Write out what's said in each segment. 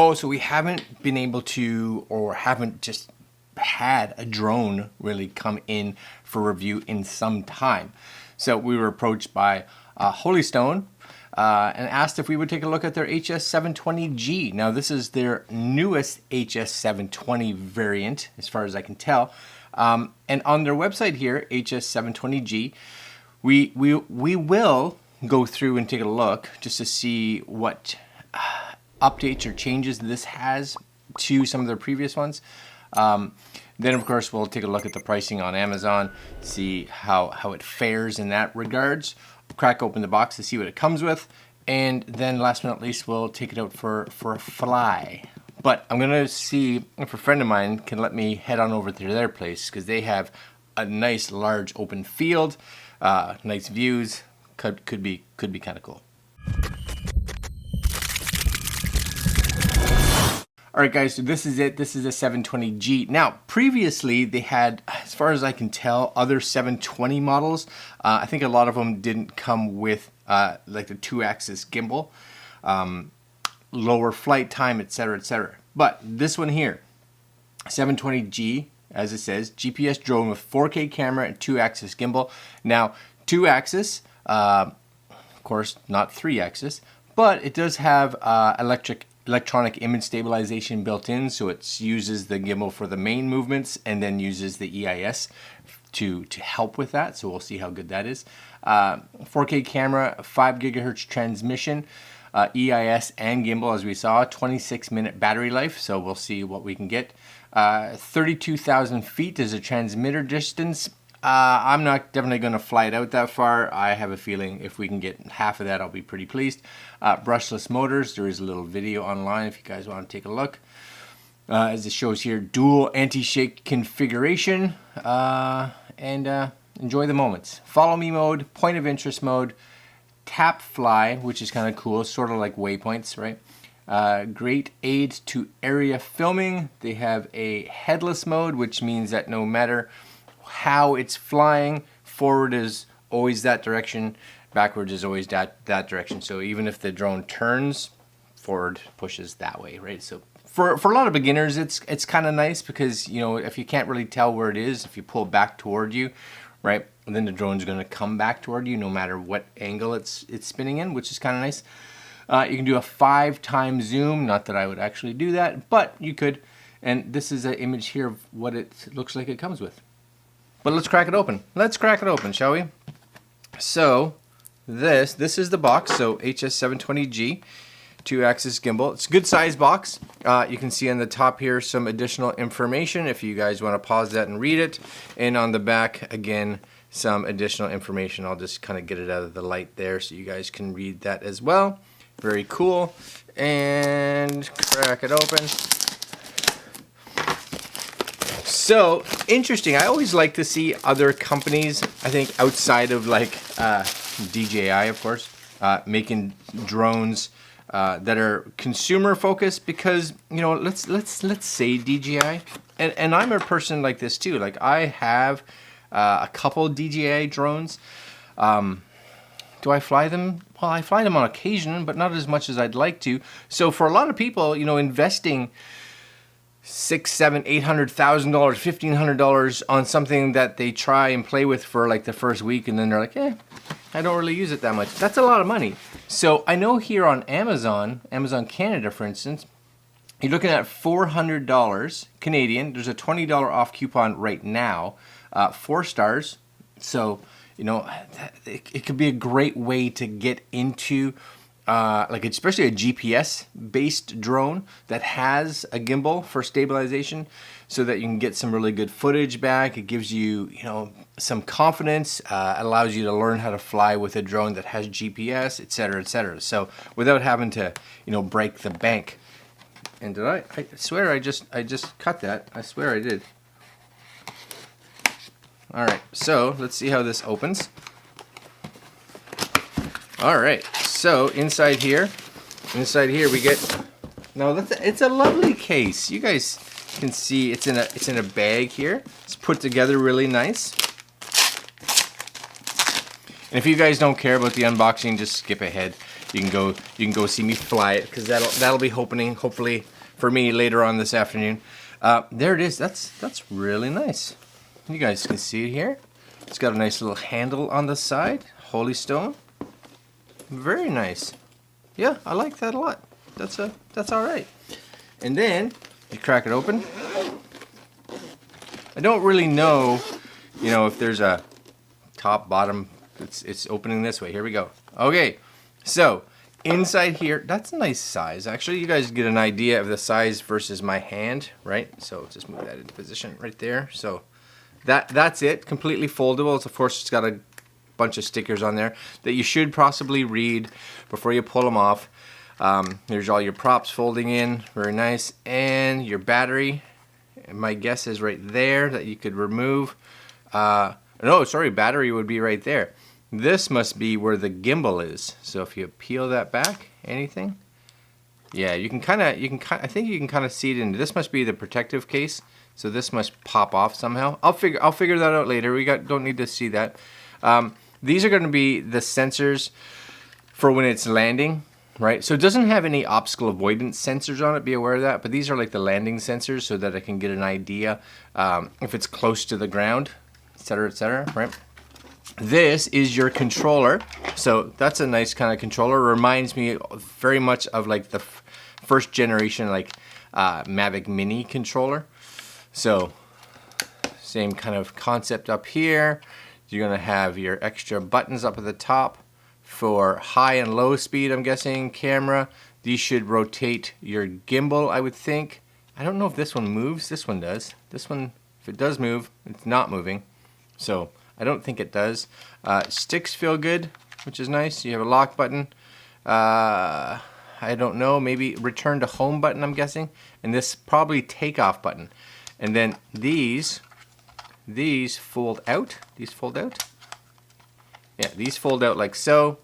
Oh, so we haven't been able to, or haven't just had a drone really come in for review in some time. So we were approached by Holy Stone and asked if we would take a look at their HS720G. Now this is their newest HS720 variant, as far as I can tell. And on their website here, HS720G, we will go through and take a look just to see what updates or changes this has to some of their previous ones. Then of course we'll take a look at the pricing on Amazon, see how it fares in that regards. We'll crack open the box to see what it comes with, and then last but not least we'll take it out for a fly. But I'm gonna see if a friend of mine can let me head on over to their place, because they have a nice large open field, nice views. Could be kind of cool. All right, guys, so this is it. This is a 720G. Now, previously they had, as far as I can tell, other 720 models. I think a lot of them didn't come with like the 2-axis gimbal, lower flight time, etc., etc. But this one here, 720G, as it says, GPS drone with 4K camera and 2-axis gimbal. Now, 2-axis, of course, not 3-axis, but it does have electronic image stabilization built in, so it uses the gimbal for the main movements and then uses the EIS to help with that. So we'll see how good that is. 4K camera, 5 gigahertz transmission, EIS and gimbal, as we saw, 26-minute battery life, so we'll see what we can get. 32,000 feet is a transmitter distance. I'm not definitely going to fly it out that far. I have a feeling if we can get half of that, I'll be pretty pleased. Brushless motors. There is a little video online if you guys want to take a look. As it shows here, dual anti-shake configuration. And enjoy the moments. Follow me mode, point of interest mode, tap fly, which is kind of cool, sort of like waypoints, right? Great aid to area filming. They have a headless mode, which means that no matter how it's flying, forward is always that direction, backwards is always that direction. So even if the drone turns, forward pushes that way, right? So for a lot of beginners, it's kind of nice, because you know, if you can't really tell where it is, if you pull back toward you, right, then the drone's going to come back toward you no matter what angle it's spinning in, which is kind of nice. You can do a 5x zoom. Not that I would actually do that, but you could. And this is an image here of what it looks like it comes with. But let's crack it open. Let's crack it open, shall we? So this is the box. So HS720G, 2-axis gimbal. It's a good size box. You can see on the top here some additional information if you guys want to pause that and read it. And on the back, again, some additional information. I'll just kind of get it out of the light there so you guys can read that as well. Very cool. And crack it open. So interesting. I always like to see other companies, I think outside of like DJI, of course, making drones that are consumer focused, because you know, let's say DJI, and I'm a person like this too. Like I have a couple DJI drones. Do I fly them? Well, I fly them on occasion, but not as much as I'd like to. So for a lot of people, you know, investing $600,000, $700,000, $800,000, $1,500 on something that they try and play with for like the first week, and then they're like, I don't really use it that much. That's a lot of money. So I know here on Amazon Canada, for instance, you're looking at $400 Canadian. There's a $20 off coupon right now, 4 stars. So, you know, it could be a great way to get into like especially a GPS-based drone that has a gimbal for stabilization, so that you can get some really good footage back. It gives you, you know, some confidence, allows you to learn how to fly with a drone that has GPS, etc., etc. So without having to, you know, break the bank. And did I swear I just cut that. I swear I did. All right, so let's see how this opens. All right, so inside here we get, now it's a lovely case. You guys can see it's in a bag here. It's put together really nice. And if you guys don't care about the unboxing, just skip ahead. You can go see me fly it, because that'll be hopefully for me later on this afternoon. There it is. That's really nice. You guys can see it here. It's got a nice little handle on the side. Holy Stone. Very nice. Yeah, I like that a lot. That's all right. And then you crack it open. I don't really know, you know, if there's a top, bottom. It's opening this way. Here we go. Okay, so inside here, that's a nice size. Actually, you guys get an idea of the size versus my hand, right? So just move that into position right there. So that's it. Completely foldable. Of course, it's got a bunch of stickers on there that you should possibly read before you pull them off. There's all your props folding in. Very nice. And your battery. My guess is right there that you could remove. No, sorry, battery would be right there. This must be where the gimbal is. So if you peel that back, anything? Yeah, I think you can kind of see it in. This must be the protective case. So this must pop off somehow. I'll figure that out later. Don't need to see that. These are going to be the sensors for when it's landing, right? So it doesn't have any obstacle avoidance sensors on it. Be aware of that. But these are like the landing sensors, so that I can get an idea if it's close to the ground, etc., right? This is your controller. So that's a nice kind of controller. Reminds me very much of like the first generation like Mavic Mini controller. So same kind of concept up here. You're gonna have your extra buttons up at the top for high and low speed, I'm guessing, camera. These should rotate your gimbal, I would think. I don't know if this one moves. This one does. This one, if it does move, it's not moving. So I don't think it does. Sticks feel good, which is nice. You have a lock button. I don't know, maybe return to home button, I'm guessing. And this probably takeoff button. And then these fold out. These fold out. Yeah, these fold out like so.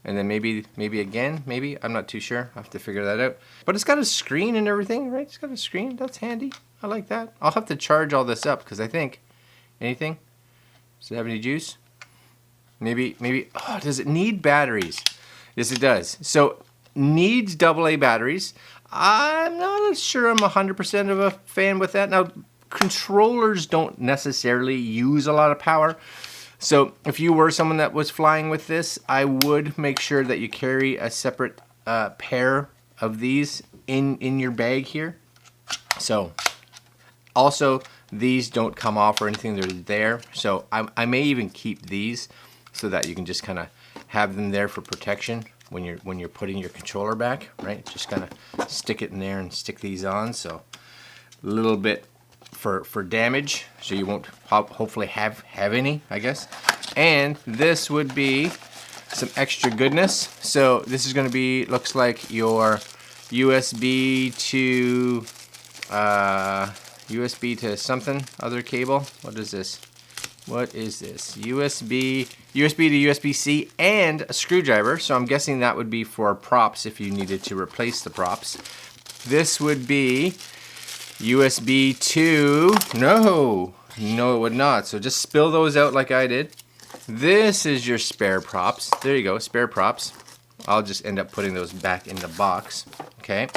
And then maybe again, maybe. I'm not too sure. I have to figure that out. But it's got a screen and everything, right? It's got a screen. That's handy. I like that. I'll have to charge all this up because I think, anything? Does it have any juice? Maybe, oh, does it need batteries? Yes, it does. So, needs AA batteries. I'm not sure I'm 100% of a fan with that. Now, controllers don't necessarily use a lot of power. So, if you were someone that was flying with this, I would make sure that you carry a separate pair of these in your bag here. So, also, these don't come off or anything, they're there. So I may even keep these so that you can just kind of have them there for protection when you're putting your controller back, right? Just kind of stick it in there and stick these on. So a little bit for damage, so you won't hopefully have any, I guess. And this would be some extra goodness. So this is going to be, looks like your USB to something, other cable. What is this? USB to USB-C and a screwdriver. So I'm guessing that would be for props if you needed to replace the props. This would be USB to, no, it would not. So just spill those out like I did. This is your spare props. There you go, spare props. I'll just end up putting those back in the box. Okay.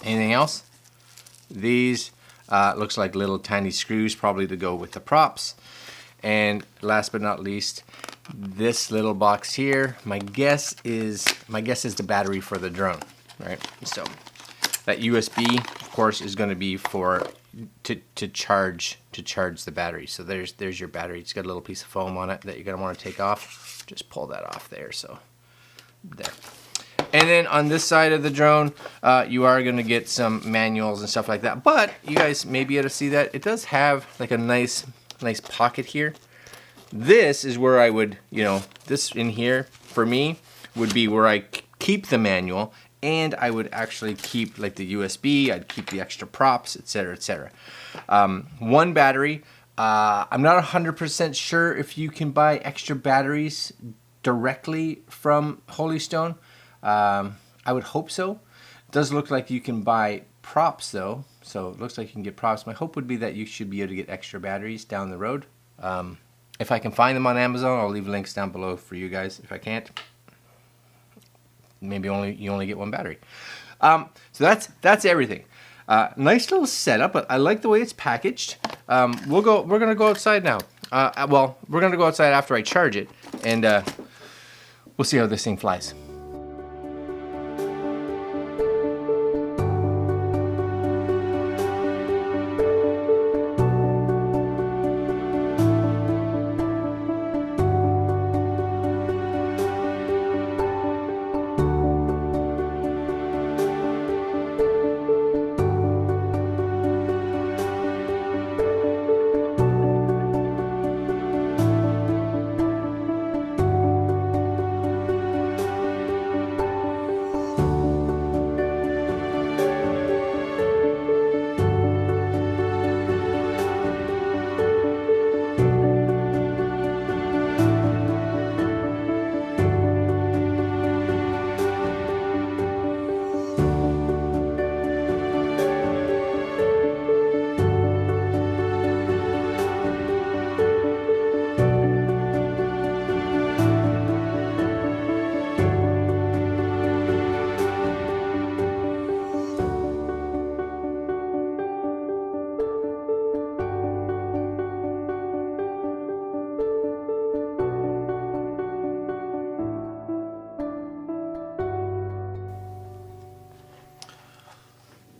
Anything else? These looks like little tiny screws probably to go with the props. And last but not least, this little box here, my guess is the battery for the drone, right? So that USB, of course, is going to be for to charge the battery. So there's your battery. It's got a little piece of foam on it that you're going to want to take off. Just pull that off there. So there. And then on this side of the drone, you are going to get some manuals and stuff like that. But you guys may be able to see that it does have like a nice pocket here. This is where I would, this in here for me would be where I keep the manual, and I would actually keep like the USB. I'd keep the extra props, etc., etc. One battery. I'm not 100% sure if you can buy extra batteries directly from Holy Stone. I would hope so. It does look like you can buy props though, so it looks like you can get props. My hope would be that you should be able to get extra batteries down the road. If I can find them on Amazon, I'll leave links down below for you guys. If I can't, maybe you only get one battery. So that's everything. Nice little setup. I like the way it's packaged. We're gonna go outside now. Well, we're gonna go outside after I charge it, and we'll see how this thing flies.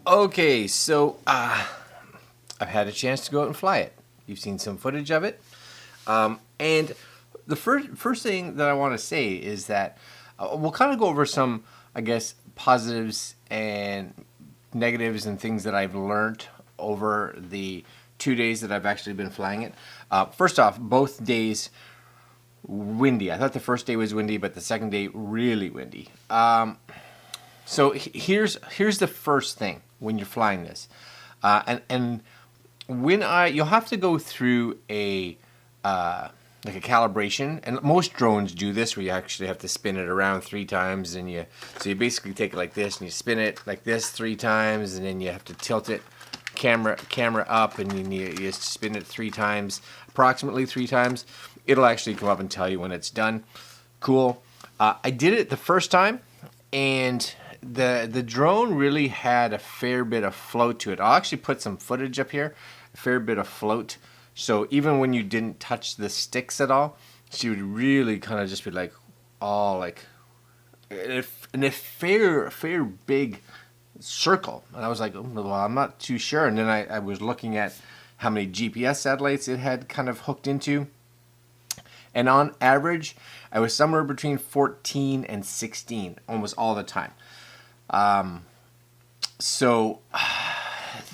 Okay, so I've had a chance to go out and fly it. You've seen some footage of it. And the first thing that I want to say is that we'll kind of go over some, I guess, positives and negatives and things that I've learned over the 2 days that I've actually been flying it. First off, both days windy. I thought the first day was windy, but the second day really windy. So here's the first thing when you're flying this, and when you'll have to go through a like a calibration, and most drones do this where you actually have to spin it around 3 times, and you basically take it like this and you spin it like this 3 times, and then you have to tilt it camera up, and then you spin it 3 times, approximately 3 times. It'll actually come up and tell you when it's done. Cool. I did it the first time, and the drone really had a fair bit of float to it. I'll actually put some footage up here, a fair bit of float. So even when you didn't touch the sticks at all, she would really kind of just be like, all like, in a fair big circle. And I was like, oh, well, I'm not too sure. And then I was looking at how many GPS satellites it had kind of hooked into. And on average, I was somewhere between 14 and 16 almost all the time. So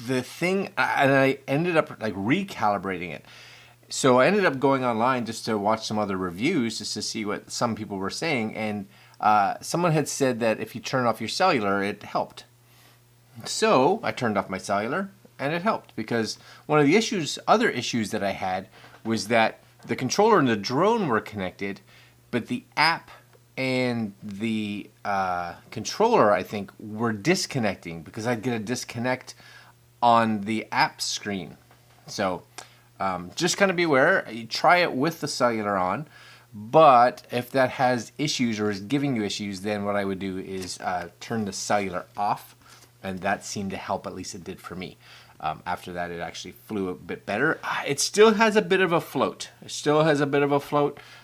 the thing, and I ended up like recalibrating it. So I ended up going online just to watch some other reviews, just to see what some people were saying. And someone had said that if you turn off your cellular, it helped. So I turned off my cellular, and it helped, because one of the other issues that I had was that the controller and the drone were connected, but the app and the controller, I think, were disconnecting, because I'd get a disconnect on the app screen. So just kind of be aware. You try it with the cellular on, but if that has issues or is giving you issues, then what I would do is turn the cellular off, and that seemed to help. At least it did for me. After that, it actually flew a bit better. It still has a bit of a float.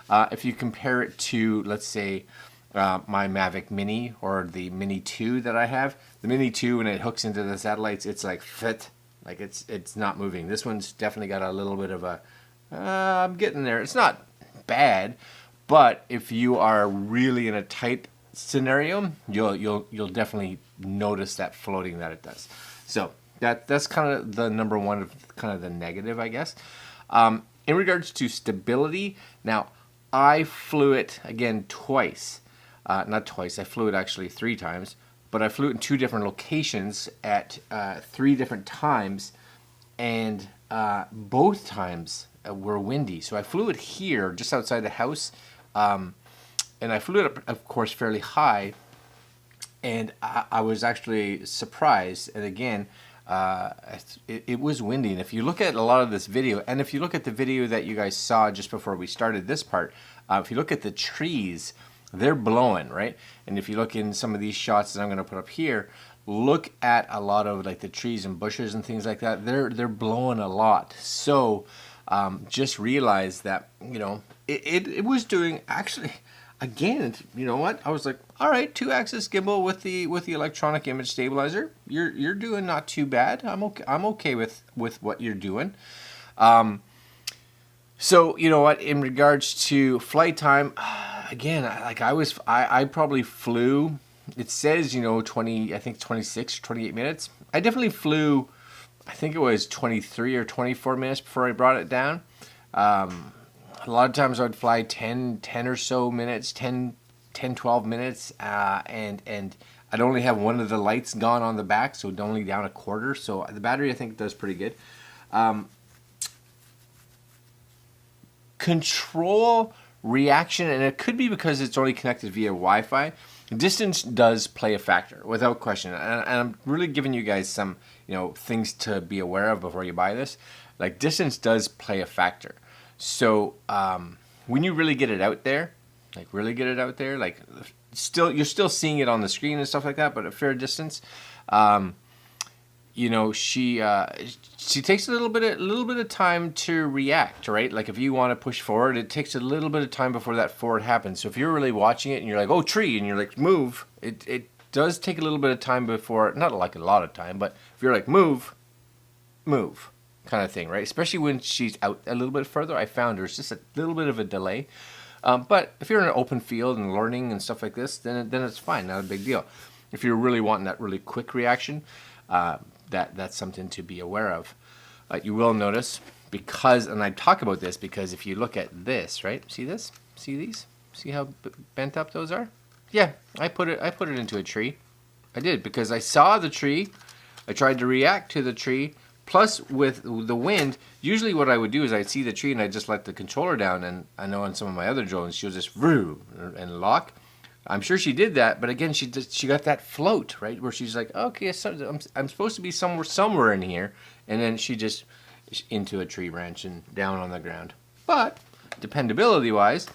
If you compare it to, let's say, my Mavic Mini or the Mini 2 that I have. The Mini 2, when it hooks into the satellites, it's like fit. Like it's not moving. This one's definitely got a little bit of a, I'm getting there. It's not bad, but if you are really in a tight scenario, you'll definitely notice that floating that it does. So that's kind of the number one of kind of the negative, I guess. In regards to stability, now I flew it again twice. Not twice, I flew it actually 3 times, but I flew it in 2 different locations at 3 different times, and both times were windy. So I flew it here, just outside the house, and I flew it up, of course, fairly high, and I was actually surprised, and again, it was windy. And if you look at a lot of this video, and if you look at the video that you guys saw just before we started this part, if you look at the trees, they're blowing, right? And if you look in some of these shots that I'm going to put up here, look at a lot of like the trees and bushes and things like that. They're blowing a lot. So just realize that, you know, it was doing actually. Again, you know what? I was like, all right, 2-axis gimbal with the electronic image stabilizer. You're doing not too bad. I'm okay with what you're doing. So you know what? In regards to flight time, again, I probably flew. It says, you know, 20, I think 26 or 28 minutes. I definitely flew. I think it was 23 or 24 minutes before I brought it down. A lot of times I'd fly 10 or so minutes, 10, 12 minutes, and I'd only have one of the lights gone on the back, so only down a quarter. So the battery, I think, does pretty good. Control reaction, and it could be because it's only connected via Wi-Fi. Distance does play a factor, without question. And I'm really giving you guys some, you know, things to be aware of before you buy this. Like, distance does play a factor. So when you really get it out there, like you're still seeing it on the screen and stuff like that, but at fair distance, you know, she takes a little bit of time to react, right? Like if you want to push forward, it takes a little bit of time before that forward happens. So if you're really watching it and you're like, oh, tree, and you're like, move, it does take a little bit of time before, not like a lot of time, but if you're like, move, kind of thing, right? Especially when she's out a little bit further. I found there's just a little bit of a delay. But if you're in an open field and learning and stuff like this, then it's fine, not a big deal. If you're really wanting that really quick reaction, that's something to be aware of. You will notice, because, and I talk about this because if you look at this, right? See this? See these? See how bent up those are? Yeah, I put it into a tree. I did, because I saw the tree. I tried to react to the tree. Plus, with the wind, usually what I would do is I'd see the tree and I'd just let the controller down. And I know on some of my other drones, she'll just vroom and lock. I'm sure she did that, but again, she got that float, right? Where she's like, okay, so I'm supposed to be somewhere in here. And then she just into a tree branch and down on the ground. But dependability-wise,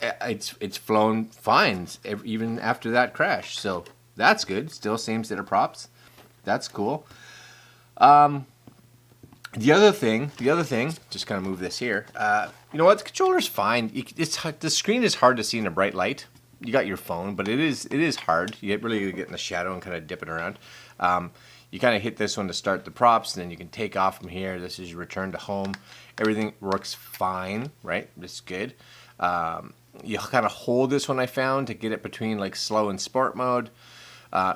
it's flown fine even after that crash. So that's good. Still same set of props. That's cool. The other thing, just kind of move this here. You know what? The controller's fine. The screen is hard to see in a bright light. You got your phone, but it is hard. You really get in the shadow and kind of dip it around. You kind of hit this one to start the props, and then you can take off from here. This is your return to home. Everything works fine, right? It's good. You kind of hold this one, I found, to get it between like slow and sport mode.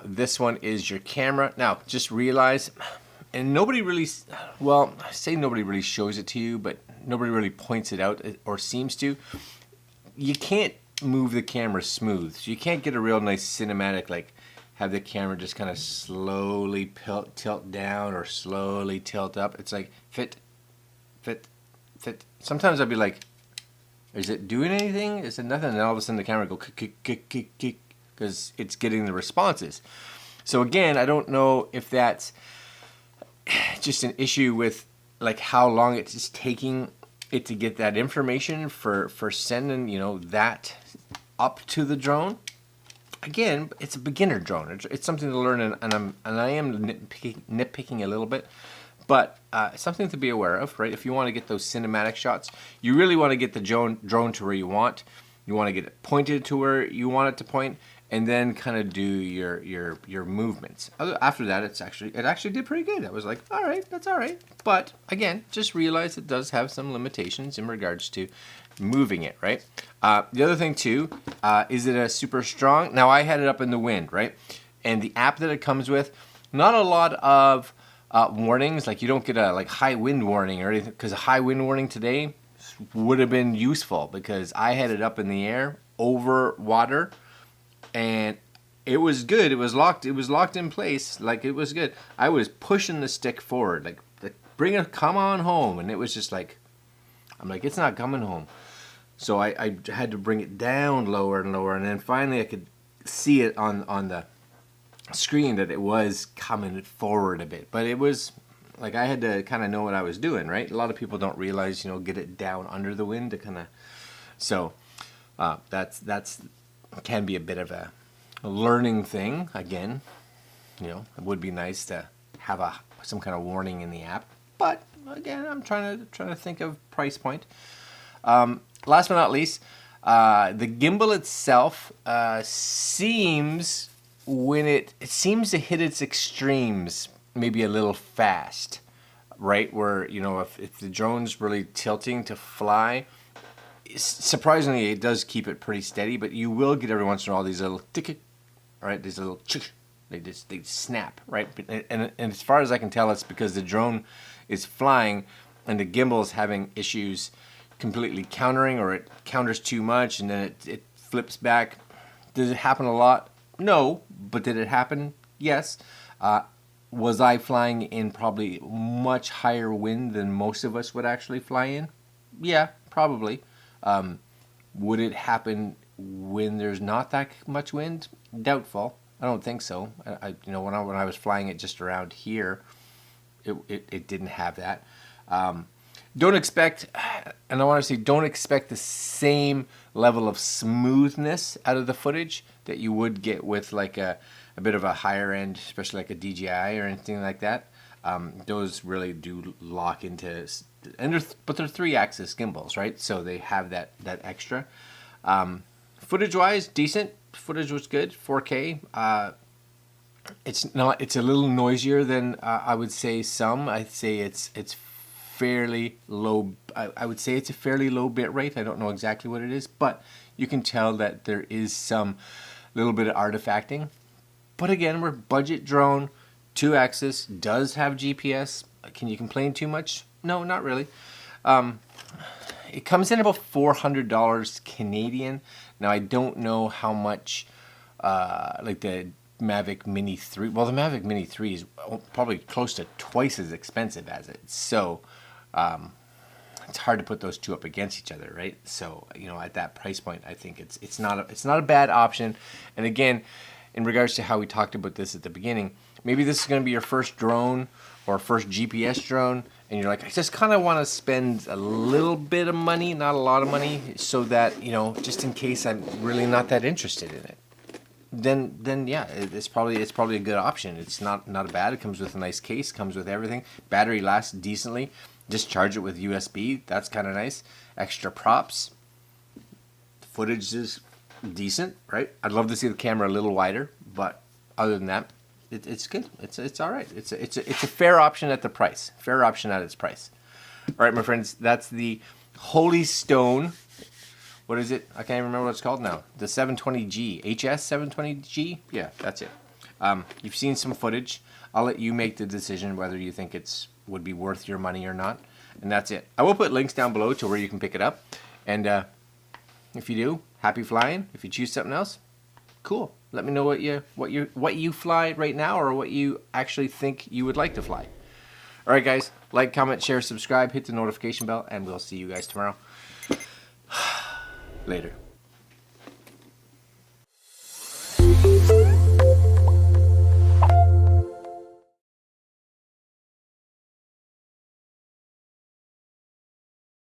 This one is your camera. Now, just realize, and nobody really, well, I say nobody really shows it to you, but nobody really points it out or seems to. You can't move the camera smooth. So you can't get a real nice cinematic, like have the camera just kind of slowly tilt down or slowly tilt up. It's like fit. Sometimes I'd be like, is it doing anything? Is it nothing? And then all of a sudden the camera go kick, because it's getting the responses. So again, I don't know if that's just an issue with like how long it's just taking it to get that information for sending, you know, that up to the drone. Again, it's a beginner drone. It's something to learn, and I am nitpicking a little bit, but it's something to be aware of, right? If you want to get those cinematic shots, you really want to get the drone to where you want. You want to get it pointed to where you want it to point, and then kind of do your movements. After that, it actually did pretty good. I was like, all right, that's all right. But again, just realize it does have some limitations in regards to moving it, right? The other thing too, is it a super strong? Now I had it up in the wind, right? And the app that it comes with, not a lot of warnings. Like you don't get a like high wind warning or anything, because a high wind warning today would have been useful, because I had it up in the air over water. And it was good. It was locked in place. Like it was good. I was pushing the stick forward, like come on home. And it was just like, I'm like, it's not coming home. So I had to bring it down lower and lower. And then finally I could see it on the screen that it was coming forward a bit. But it was like, I had to kind of know what I was doing, right? A lot of people don't realize, you know, get it down under the wind to kind of, so that's can be a bit of a learning thing. Again, You know, it would be nice to have some kind of warning in the app. But again, I'm trying to think of price point. Last but not least, the gimbal itself seems to hit its extremes maybe a little fast, right? Where, you know, if the drone's really tilting to fly, surprisingly it does keep it pretty steady, but you will get every once in a while these little tick, right? These little chick, they snap, right? And as far as I can tell, it's because the drone is flying and the gimbal is having issues completely countering, or it counters too much and then it flips back. Does it happen a lot? No. But did it happen? Yes. Was I flying in probably much higher wind than most of us would actually fly in? Yeah, probably. Would it happen when there's not that much wind? Doubtful. I don't think so. You know, when I was flying it just around here, it didn't have that. Don't expect, and I want to say, don't expect the same level of smoothness out of the footage that you would get with like a bit of a higher end, especially like a DJI or anything like that. Those really do lock into, but they're 3-axis gimbals, right? So they have that extra. Footage wise, decent. Footage was good, 4K. It's a little noisier than I would say some. I'd say it's fairly low. I would say it's a fairly low bit rate. I don't know exactly what it is, but you can tell that there is some little bit of artifacting. But again, we're budget drone, 2-axis, does have GPS. Can you complain too much? No, not really. It comes in about $400 Canadian. Now I don't know how much like the Mavic Mini 3. Well, the Mavic Mini 3 is probably close to twice as expensive as it. So it's hard to put those two up against each other, right? So, you know, at that price point, I think it's not a bad option. And again, in regards to how we talked about this at the beginning, maybe this is going to be your first drone or first GPS drone, and you're like, I just kind of want to spend a little bit of money, not a lot of money, so that, you know, just in case I'm really not that interested in it. Then yeah, it's probably a good option. It's not bad. It comes with a nice case, comes with everything. Battery lasts decently. Just charge it with USB. That's kind of nice. Extra props. Footage is decent, right? I'd love to see the camera a little wider, but other than that, it's good. It's all right. It's a fair option at the price. Fair option at its price. All right, my friends, that's the Holy Stone. What is it? I can't even remember what it's called now. The 720G. HS720G? Yeah, that's it. You've seen some footage. I'll let you make the decision whether you think would be worth your money or not. And that's it. I will put links down below to where you can pick it up. And if you do, happy flying. If you choose something else, cool. Let me know what you fly right now, or what you actually think you would like to fly. All right, guys. Like, comment, share, subscribe, hit the notification bell, and we'll see you guys tomorrow. Later.